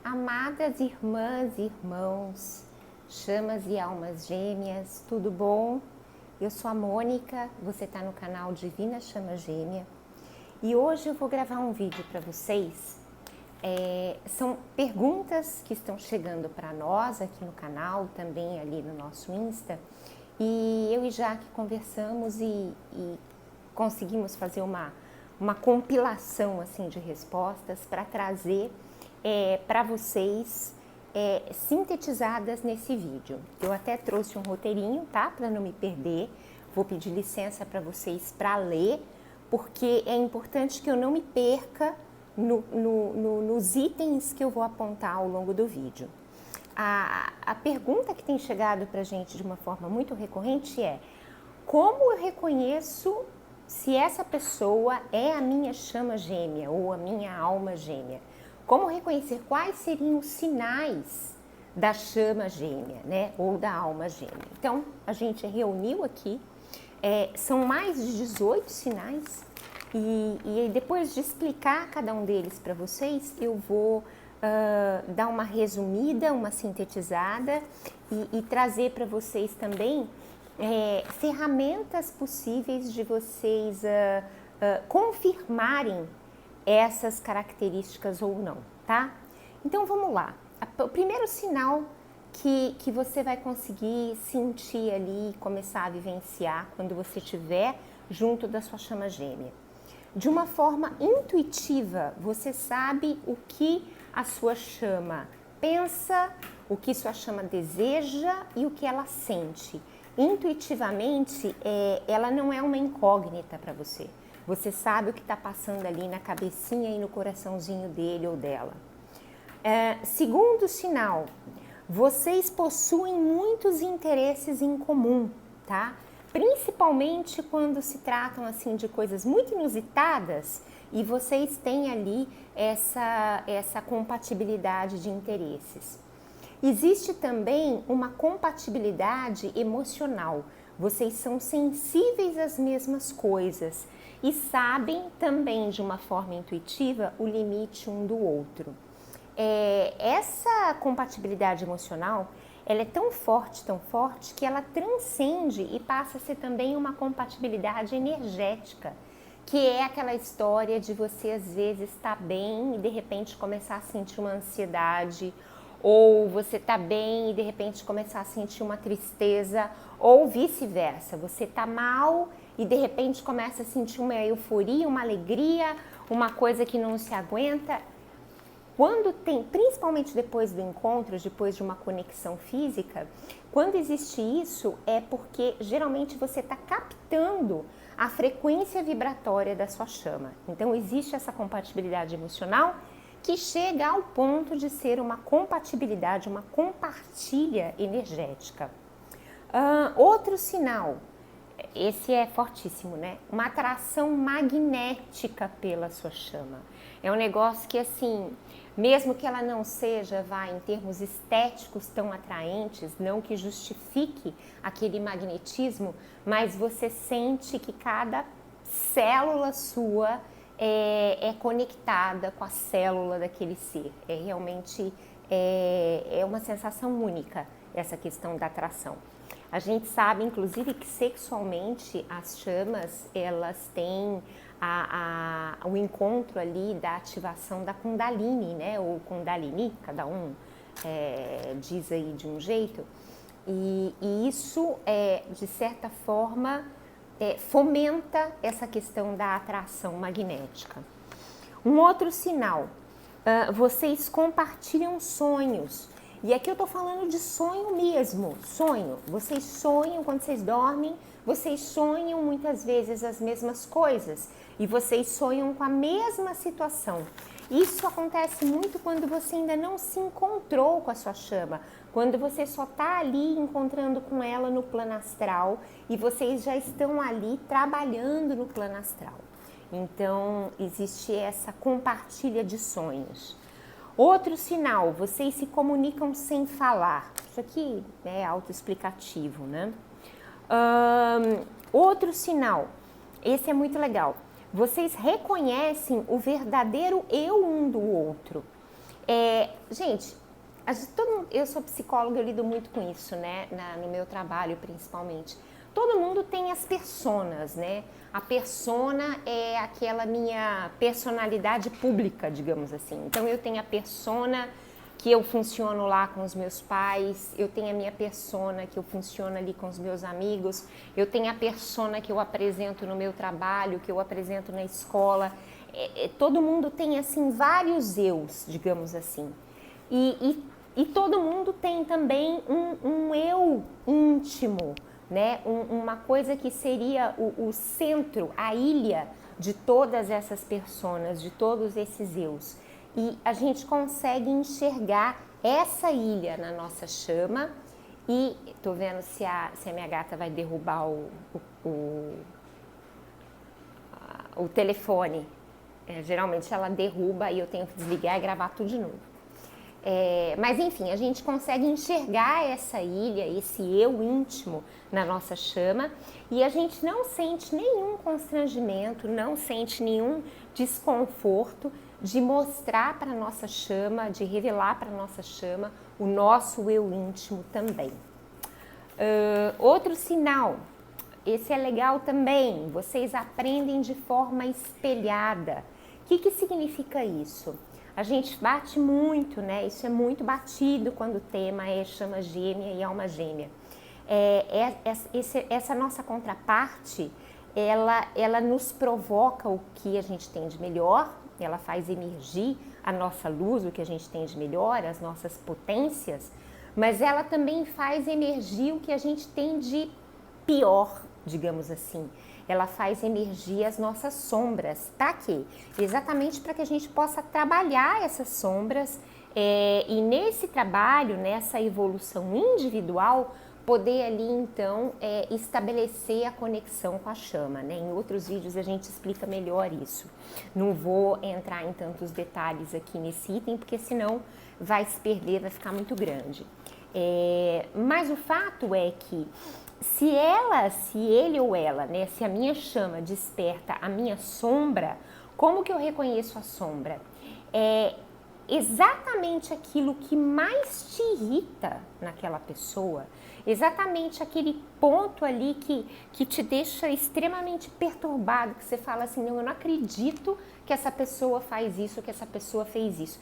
Amadas irmãs e irmãos, chamas e almas gêmeas, tudo bom? Eu sou a Mônica, você está no canal Divina Chama Gêmea e hoje eu vou gravar um vídeo para vocês. São perguntas que estão chegando para nós aqui no canal, também ali no nosso Insta, e eu e Jaque conversamos e conseguimos fazer uma compilação assim de respostas para trazer para vocês sintetizadas nesse vídeo. Eu até trouxe um roteirinho, tá? Para não me perder. Vou pedir licença para vocês para ler, porque é importante que eu não me perca nos itens que eu vou apontar ao longo do vídeo. A pergunta que tem chegado para a gente de uma forma muito recorrente é: como eu reconheço se essa pessoa é a minha chama gêmea ou a minha alma gêmea? Como reconhecer quais seriam os sinais da chama gêmea, né? Ou da alma gêmea? Então, a gente reuniu aqui, são mais de 18 sinais, e depois de explicar cada um deles para vocês, eu vou dar uma resumida, uma sintetizada e trazer para vocês também ferramentas possíveis de vocês confirmarem essas características ou não, tá? Então vamos lá. O primeiro sinal que você vai conseguir sentir ali, começar a vivenciar quando você estiver junto da sua chama gêmea. De uma forma intuitiva, você sabe o que a sua chama pensa, o que sua chama deseja e o que ela sente. Intuitivamente, ela não é uma incógnita para você. Você sabe o que está passando ali na cabecinha e no coraçãozinho dele ou dela. Segundo sinal, vocês possuem muitos interesses em comum, tá? Principalmente quando se tratam assim de coisas muito inusitadas e vocês têm ali essa compatibilidade de interesses. Existe também uma compatibilidade emocional. Vocês são sensíveis às mesmas coisas e sabem também de uma forma intuitiva o limite um do outro. Essa compatibilidade emocional, ela é tão forte que ela transcende e passa a ser também uma compatibilidade energética, que é aquela história de você às vezes estar bem e de repente começar a sentir uma ansiedade, ou você tá bem e de repente começar a sentir uma tristeza, ou vice-versa, você tá mal e de repente começa a sentir uma euforia, uma alegria, uma coisa que não se aguenta. Quando tem, principalmente depois do encontro, depois de uma conexão física, quando existe isso é porque geralmente você está captando a frequência vibratória da sua chama. Então existe essa compatibilidade emocional que chega ao ponto de ser uma compatibilidade, uma compartilha energética. Outro sinal, esse é fortíssimo, né? Uma atração magnética pela sua chama. É um negócio que, assim, mesmo que ela não seja, em termos estéticos tão atraentes, não que justifique aquele magnetismo, mas você sente que cada célula sua é conectada com a célula daquele ser. Realmente uma sensação única essa questão da atração. A gente sabe, inclusive, que sexualmente as chamas, elas têm o encontro ali da ativação da Kundalini, né? Ou Kundalini, cada um diz aí de um jeito. E isso, de certa forma, fomenta essa questão da atração magnética. Um outro sinal, vocês compartilham sonhos. E aqui eu tô falando de sonho mesmo, sonho. Vocês sonham quando vocês dormem, vocês sonham muitas vezes as mesmas coisas e vocês sonham com a mesma situação. Isso acontece muito quando você ainda não se encontrou com a sua chama, quando você só está ali encontrando com ela no plano astral e vocês já estão ali trabalhando no plano astral. Então, existe essa compartilha de sonhos. Outro sinal, vocês se comunicam sem falar. Isso aqui é autoexplicativo, né? Outro sinal, esse é muito legal. Vocês reconhecem o verdadeiro eu um do outro. Gente, eu sou psicóloga, eu lido muito com isso, né? No meu trabalho, principalmente. Todo mundo tem as personas, né? A persona é aquela minha personalidade pública, digamos assim. Então, eu tenho a persona que eu funciono lá com os meus pais, eu tenho a minha persona que eu funciono ali com os meus amigos, eu tenho a persona que eu apresento no meu trabalho, que eu apresento na escola. Todo mundo tem, assim, vários eus, digamos assim. E todo mundo tem também um eu íntimo, né? Uma coisa que seria o centro, a ilha de todas essas personas, de todos esses eus. E a gente consegue enxergar essa ilha na nossa chama. E tô vendo se a minha gata vai derrubar o telefone. Geralmente ela derruba e eu tenho que desligar e gravar tudo de novo. Mas enfim, a gente consegue enxergar essa ilha, esse eu íntimo na nossa chama, e a gente não sente nenhum constrangimento, não sente nenhum desconforto de mostrar para a nossa chama, de revelar para a nossa chama o nosso eu íntimo também. Outro sinal, esse é legal também, vocês aprendem de forma espelhada. O que que significa isso? A gente bate muito, né? Isso é muito batido quando o tema é chama gêmea e alma gêmea. Essa nossa contraparte, ela nos provoca o que a gente tem de melhor, ela faz emergir a nossa luz, o que a gente tem de melhor, as nossas potências, mas ela também faz emergir o que a gente tem de pior, digamos assim. Ela faz emergir as nossas sombras. Para quê? Exatamente para que a gente possa trabalhar essas sombras e nesse trabalho, nessa evolução individual, poder ali então estabelecer a conexão com a chama, né? Em outros vídeos a gente explica melhor isso. Não vou entrar em tantos detalhes aqui nesse item, porque senão vai se perder, vai ficar muito grande. Mas o fato é que se ele ou ela, né, se a minha chama desperta a minha sombra, como que eu reconheço a sombra? É exatamente aquilo que mais te irrita naquela pessoa, exatamente aquele ponto ali que te deixa extremamente perturbado, que você fala assim, não, eu não acredito que essa pessoa faz isso, que essa pessoa fez isso.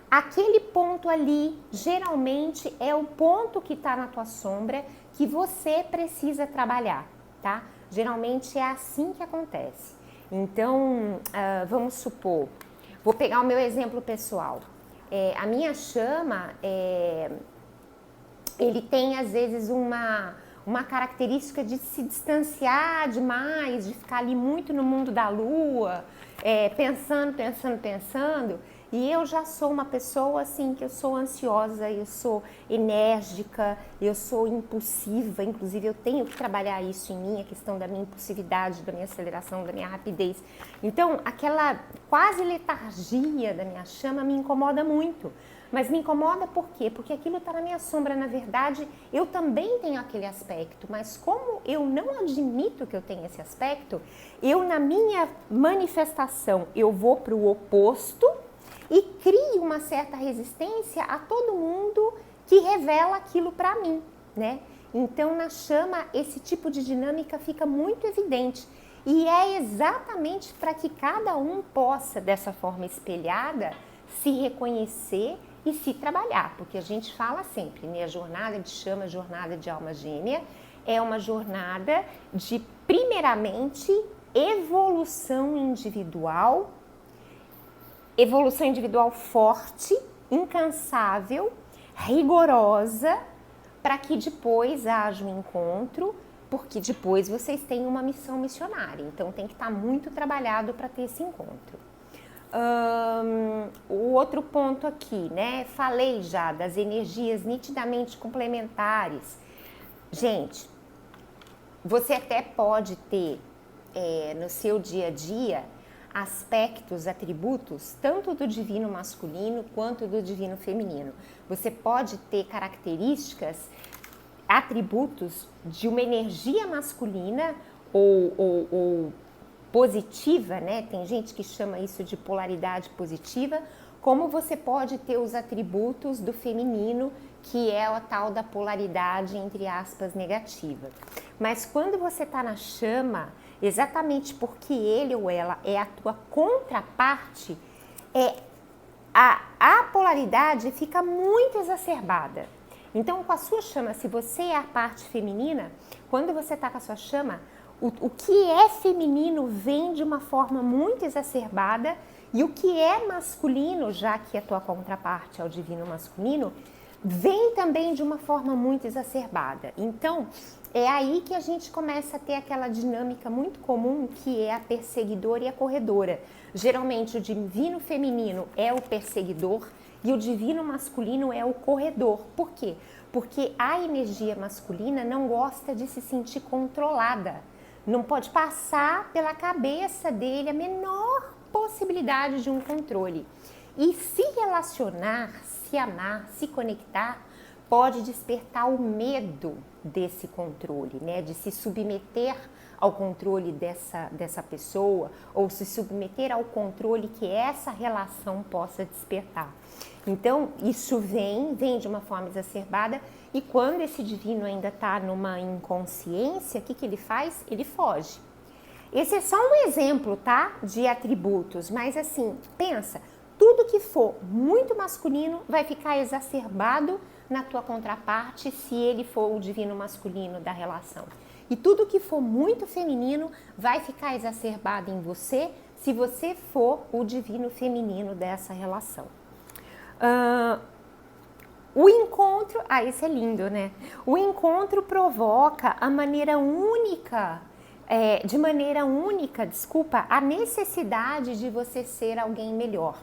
Aquele ponto ali, geralmente, é o ponto que está na tua sombra que você precisa trabalhar, tá? Geralmente é assim que acontece. Então, vamos supor, vou pegar o meu exemplo pessoal. A minha chama, ele tem às vezes uma característica de se distanciar demais, de ficar ali muito no mundo da lua, pensando. E eu já sou uma pessoa assim, que eu sou ansiosa, eu sou enérgica, eu sou impulsiva, inclusive eu tenho que trabalhar isso em mim, a questão da minha impulsividade, da minha aceleração, da minha rapidez. Então, aquela quase letargia da minha chama me incomoda muito. Mas me incomoda por quê? Porque aquilo está na minha sombra, na verdade, eu também tenho aquele aspecto, mas como eu não admito que eu tenho esse aspecto, eu na minha manifestação, eu vou para o oposto, e cria uma certa resistência a todo mundo que revela aquilo para mim, né? Então, na chama, esse tipo de dinâmica fica muito evidente. E é exatamente para que cada um possa, dessa forma espelhada, se reconhecer e se trabalhar. Porque a gente fala sempre, né? A jornada de chama, a jornada de alma gêmea, é uma jornada de, primeiramente, evolução individual forte, incansável, rigorosa, para que depois haja um encontro, porque depois vocês têm uma missão missionária, então tem que estar muito trabalhado para ter esse encontro. O outro ponto aqui, né? Falei já das energias nitidamente complementares. Gente, você até pode ter no seu dia a dia aspectos, atributos, tanto do divino masculino quanto do divino feminino. Você pode ter características, atributos de uma energia masculina ou positiva, né? Tem gente que chama isso de polaridade positiva, como você pode ter os atributos do feminino, que é a tal da polaridade, entre aspas, negativa. Mas quando você está na chama, exatamente porque ele ou ela é a tua contraparte, a polaridade fica muito exacerbada. Então, com a sua chama, se você é a parte feminina, quando você está com a sua chama, o que é feminino vem de uma forma muito exacerbada e o que é masculino, já que a tua contraparte é o divino masculino, vem também de uma forma muito exacerbada. Então, é aí que a gente começa a ter aquela dinâmica muito comum que é a perseguidora e a corredora. Geralmente o divino feminino é o perseguidor e o divino masculino é o corredor. Por quê? Porque a energia masculina não gosta de se sentir controlada. Não pode passar pela cabeça dele a menor possibilidade de um controle. E se relacionar, se amar, se conectar, pode despertar o medo desse controle, né? De se submeter ao controle dessa pessoa ou se submeter ao controle que essa relação possa despertar. Então, isso vem de uma forma exacerbada e quando esse divino ainda está numa inconsciência, o que ele faz? Ele foge. Esse é só um exemplo, tá? De atributos, mas assim, pensa, tudo que for muito masculino vai ficar exacerbado na tua contraparte se ele for o divino masculino da relação. E tudo que for muito feminino vai ficar exacerbado em você se você for o divino feminino dessa relação. O encontro, esse é lindo, né? O encontro provoca de maneira única, a necessidade de você ser alguém melhor,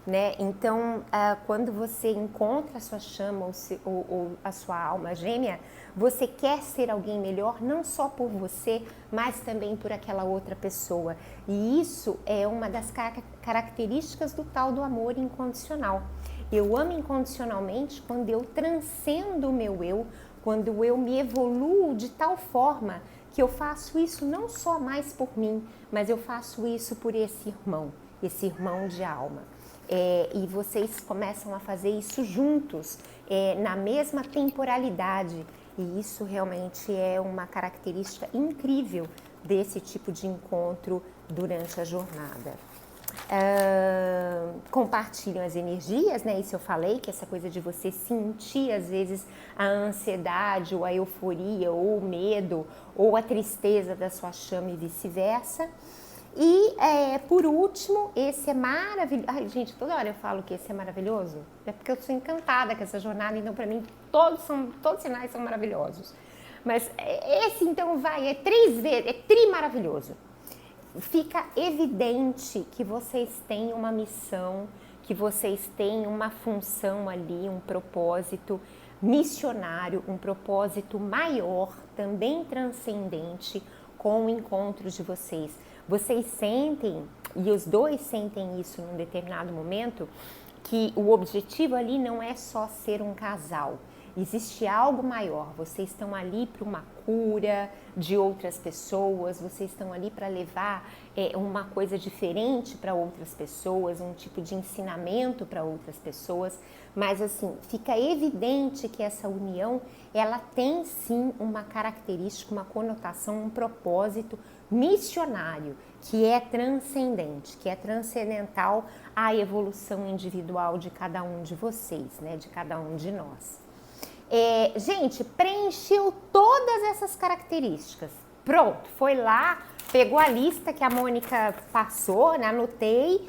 né? Então, quando você encontra a sua chama ou a sua alma gêmea, você quer ser alguém melhor, não só por você, mas também por aquela outra pessoa. E isso é uma das características do tal do amor incondicional. Eu amo incondicionalmente quando eu transcendo o meu eu, quando eu me evoluo de tal forma que eu faço isso não só mais por mim, mas eu faço isso por esse irmão de alma. E vocês começam a fazer isso juntos, na mesma temporalidade. E isso realmente é uma característica incrível desse tipo de encontro durante a jornada. Compartilham as energias, né? Isso eu falei, que essa coisa de você sentir às vezes a ansiedade ou a euforia ou o medo ou a tristeza da sua chama e vice-versa. E por último, esse é maravilhoso. Ai, gente, toda hora eu falo que esse é maravilhoso. É porque eu sou encantada com essa jornada, então para mim todos os sinais são maravilhosos. Mas esse então é 3 vezes, é tri-maravilhoso. Fica evidente que vocês têm uma missão, que vocês têm uma função ali, um propósito missionário, um propósito maior, também transcendente, com o encontro de vocês. Vocês sentem, e os dois sentem isso num determinado momento, que o objetivo ali não é só ser um casal. Existe algo maior, vocês estão ali para uma cura de outras pessoas, vocês estão ali para levar uma coisa diferente para outras pessoas, um tipo de ensinamento para outras pessoas, mas assim, fica evidente que essa união, ela tem sim uma característica, uma conotação, um propósito missionário, que é transcendente, que é transcendental à evolução individual de cada um de vocês, né, de cada um de nós. Gente, preencheu todas essas características. Pronto, foi lá, pegou a lista que a Mônica passou, né, anotei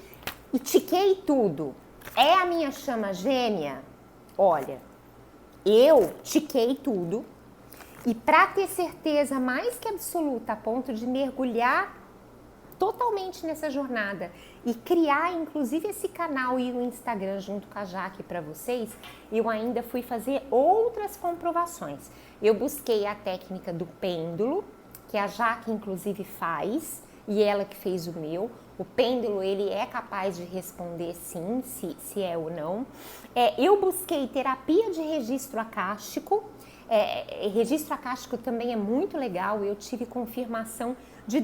e tiquei tudo. É a minha chama gêmea? Olha, eu tiquei tudo e para ter certeza mais que absoluta, a ponto de mergulhar totalmente nessa jornada e criar inclusive esse canal e o Instagram junto com a Jaque para vocês, eu ainda fui fazer outras comprovações. Eu busquei a técnica do pêndulo, que a Jaque inclusive faz, e ela que fez o meu. O pêndulo, ele é capaz de responder sim, se é ou não. Eu busquei terapia de registro acástico. Registro acástico também é muito legal. Eu tive confirmação de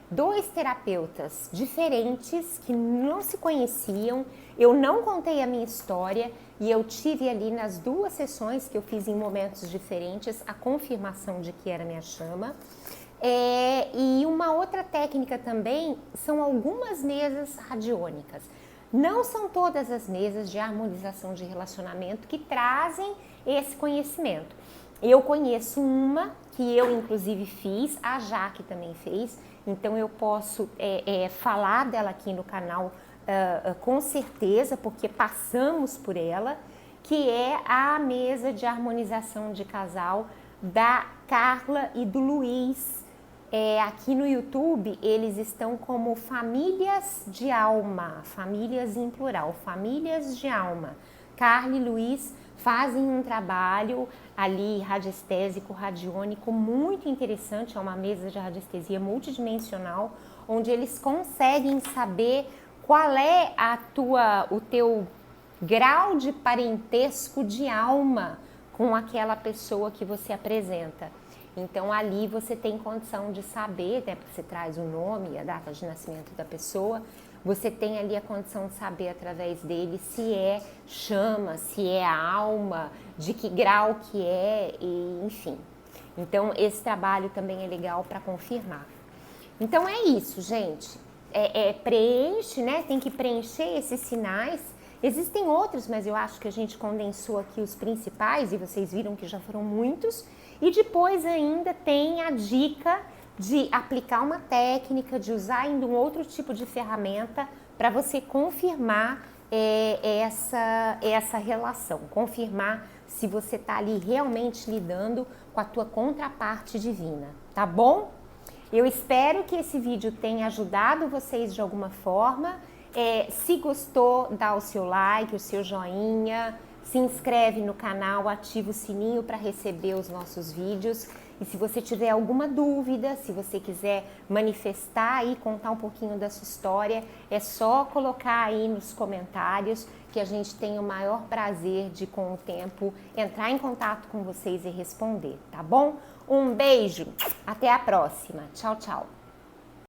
dois terapeutas diferentes que não se conheciam. Eu não contei a minha história e eu tive ali nas duas sessões que eu fiz em momentos diferentes a confirmação de que era minha chama. E uma outra técnica também são algumas mesas radiônicas. Não são todas as mesas de harmonização de relacionamento que trazem esse conhecimento. Eu conheço uma que eu inclusive fiz, a Jaque também fez, então eu posso falar dela aqui no canal com certeza, porque passamos por ela, que é a mesa de harmonização de casal da Carla e do Luiz. Aqui no YouTube eles estão como famílias de alma, famílias em plural, famílias de alma. Carla e Luiz fazem um trabalho ali radiestésico, radiônico muito interessante, é uma mesa de radiestesia multidimensional, onde eles conseguem saber qual é o teu grau de parentesco de alma com aquela pessoa que você apresenta. Então ali você tem condição de saber, né, porque você traz o nome e a data de nascimento da pessoa, você tem ali a condição de saber através dele se é chama, se é alma, de que grau que é, e enfim. Então esse trabalho também é legal para confirmar. Então é isso, gente. Preenche, né? Tem que preencher esses sinais. Existem outros, mas eu acho que a gente condensou aqui os principais e vocês viram que já foram muitos. E depois ainda tem a dica de aplicar uma técnica, de usar ainda um outro tipo de ferramenta para você confirmar essa relação, confirmar se você está ali realmente lidando com a tua contraparte divina, tá bom? Eu espero que esse vídeo tenha ajudado vocês de alguma forma. Se gostou, dá o seu like, o seu joinha, se inscreve no canal, ativa o sininho para receber os nossos vídeos. E se você tiver alguma dúvida, se você quiser manifestar e contar um pouquinho da sua história, é só colocar aí nos comentários que a gente tem o maior prazer de, com o tempo, entrar em contato com vocês e responder, tá bom? Um beijo, até a próxima. Tchau, tchau.